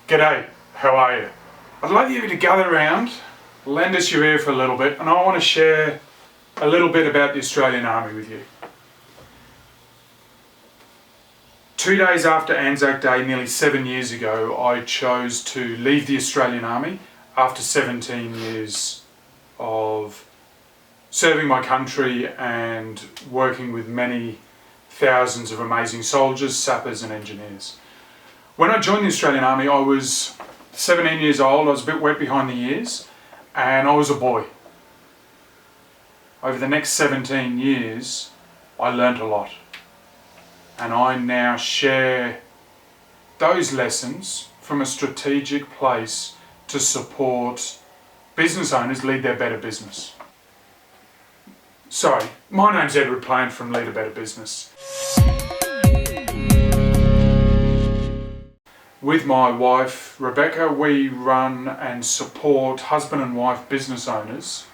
G'day, how are you? I'd like you to gather around, lend us your ear for a little bit, and I want to share a little bit about the Australian Army with you. 2 days after Anzac Day, nearly 7 years ago, I chose to leave the Australian Army after 17 years of serving my country and working with many thousands of amazing soldiers, sappers and engineers. When I joined the Australian Army, I was 17 years old. I was a bit wet behind the ears, and I was a boy. Over the next 17 years, I learnt a lot. And I now share those lessons from a strategic place to support business owners lead their better business. Sorry, my name's Edward Plant from Lead a Better Business. With my wife, Rebecca, we run and support husband and wife business owners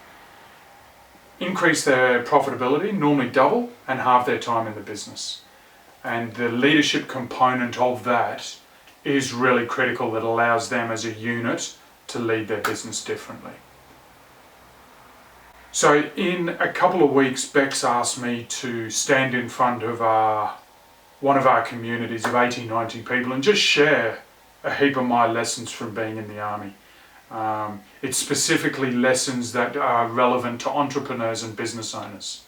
increase their profitability, normally double, and halve their time in the business. And the leadership component of that is really critical, that allows them as a unit to lead their business differently. So in a couple of weeks, Bex asked me to stand in front of one of our communities of 80, 90 people and just share a heap of my lessons from being in the Army. It's specifically lessons that are relevant to entrepreneurs and business owners.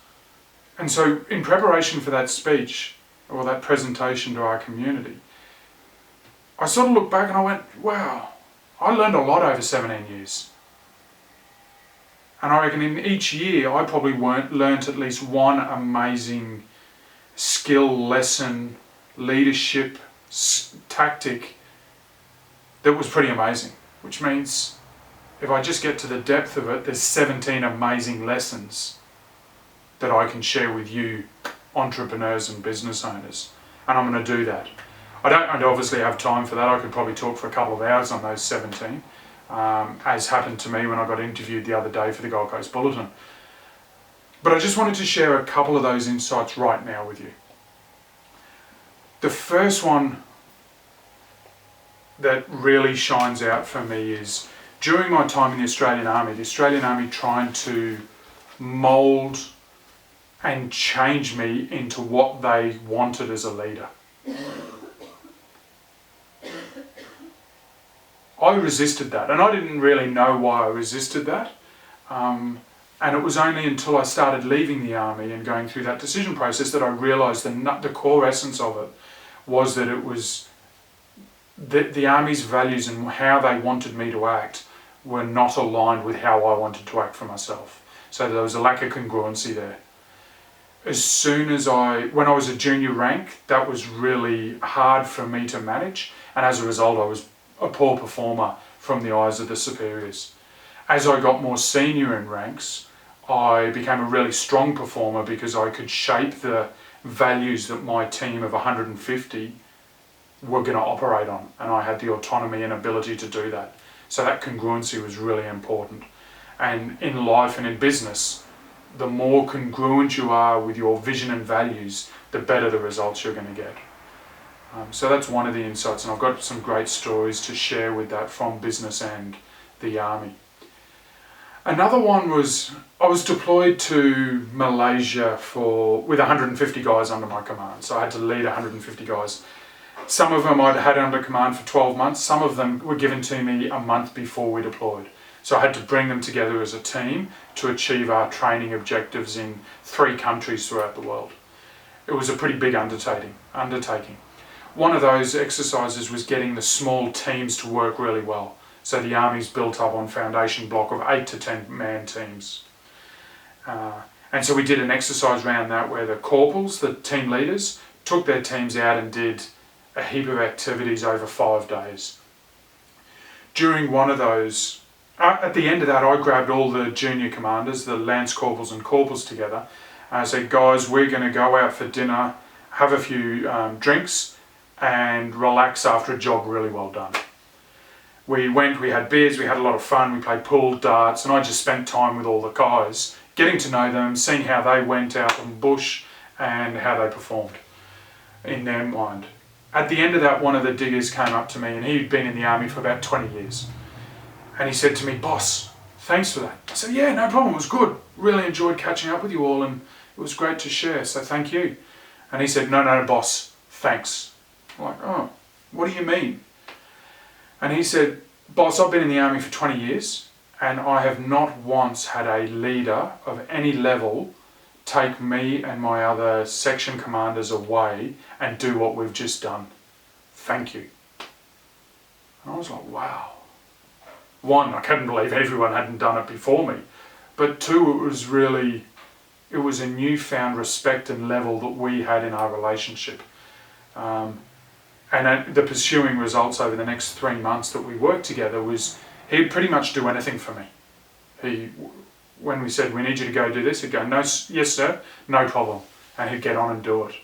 And so in preparation for that speech, or that presentation to our community, I sort of looked back and I went, wow, I learned a lot over 17 years. And I reckon in each year I probably learnt at least one amazing skill, lesson, leadership, tactic that was pretty amazing. Which means if I just get to the depth of it, there's 17 amazing lessons that I can share with you, entrepreneurs and business owners. And I'm going to do that. I don't obviously have time for that. I could probably talk for a couple of hours on those 17, as happened to me when I got interviewed the other day for the Gold Coast Bulletin. But I just wanted to share a couple of those insights right now with you. The first one that really shines out for me is during my time in the Australian Army trying to mould and change me into what they wanted as a leader. I resisted that, and I didn't really know why I resisted that. And it was only until I started leaving the Army and going through that decision process that I realised the core essence of it was that it was the Army's values and how they wanted me to act were not aligned with how I wanted to act for myself. So there was a lack of congruency there. When I was a junior rank, that was really hard for me to manage, and as a result I was a poor performer from the eyes of the superiors. As I got more senior in ranks, I became a really strong performer because I could shape the values that my team of 150 were going to operate on, and I had the autonomy and ability to do that. So that congruency was really important. And in life and in business, the more congruent you are with your vision and values, the better the results you're going to get. So that's one of the insights, and I've got some great stories to share with that from business and the Army. Another one was, I was deployed to Malaysia with 150 guys under my command, so I had to lead 150 guys. Some of them I'd had under command for 12 months, some of them were given to me a month before we deployed. So I had to bring them together as a team to achieve our training objectives in 3 countries throughout the world. It was a pretty big undertaking. One of those exercises was getting the small teams to work really well. So the Army's built up on foundation block of 8 to 10 man teams. And so we did an exercise around that where the corporals, the team leaders, took their teams out and did a heap of activities over 5 days. During one of those, at the end of that, I grabbed all the junior commanders, the lance corporals and corporals together, and I said, guys, we're going to go out for dinner, have a few drinks, and relax after a job really well done. We had beers, we had a lot of fun, we played pool, darts, and I just spent time with all the guys, getting to know them, seeing how they went out on bush and how they performed in their mind. at the end of that, one of the diggers came up to me, and he'd been in the army for about 20 years. And he said to me, "Boss, thanks for that." I said, "Yeah, no problem, it was good. Really enjoyed catching up with you all, and it was great to share, so thank you." And he said, no, boss, thanks." I'm like, "Oh, what do you mean?" And he said, "Boss, I've been in the army for 20 years, and I have not once had a leader of any level take me and my other section commanders away and do what we've just done. Thank you." And I was like, wow. One, I couldn't believe everyone hadn't done it before me. But two, it was a newfound respect and level that we had in our relationship. And the pursuing results over the next 3 months that we worked together was, he'd pretty much do anything for me. When we said, "We need you to go do this," he'd go, "No, yes sir, no problem." And he'd get on and do it.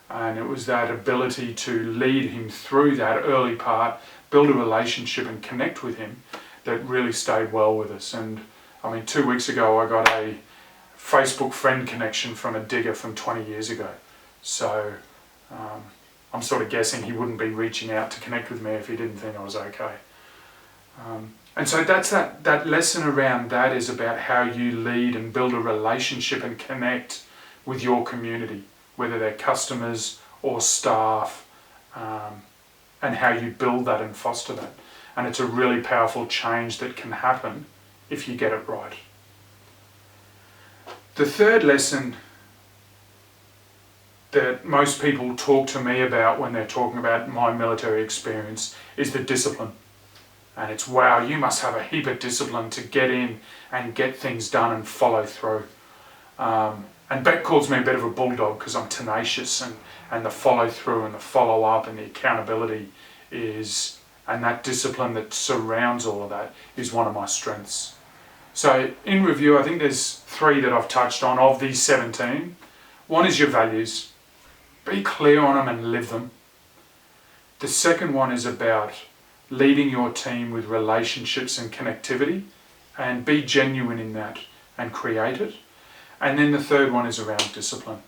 And it was that ability to lead him through that early part, build a relationship and connect with him, that really stayed well with us. And I mean, 2 weeks ago I got a Facebook friend connection from a digger from 20 years ago. So I'm sort of guessing he wouldn't be reaching out to connect with me if he didn't think I was okay. And so that's that lesson around that is about how you lead and build a relationship and connect with your community, whether they're customers or staff, and how you build that and foster that. And it's a really powerful change that can happen if you get it right. The third lesson that most people talk to me about when they're talking about my military experience is the discipline. And it's, wow, you must have a heap of discipline to get in and get things done and follow through. And Beck calls me a bit of a bulldog because I'm tenacious, and the follow through and the follow up and the accountability and that discipline that surrounds all of that is one of my strengths. So in review, I think there's 3 that I've touched on of these 17. One is your values. Be clear on them and live them. The second one is about leading your team with relationships and connectivity, and be genuine in that and create it. And then the third one is around discipline.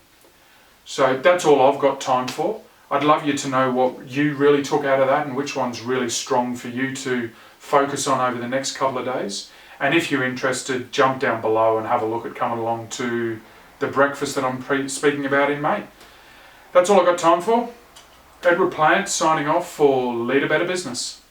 So that's all I've got time for. I'd love you to know what you really took out of that and which one's really strong for you to focus on over the next couple of days. And if you're interested, jump down below and have a look at coming along to the breakfast that I'm speaking about in May. That's all I've got time for. Edward Plant signing off for Lead a Better Business.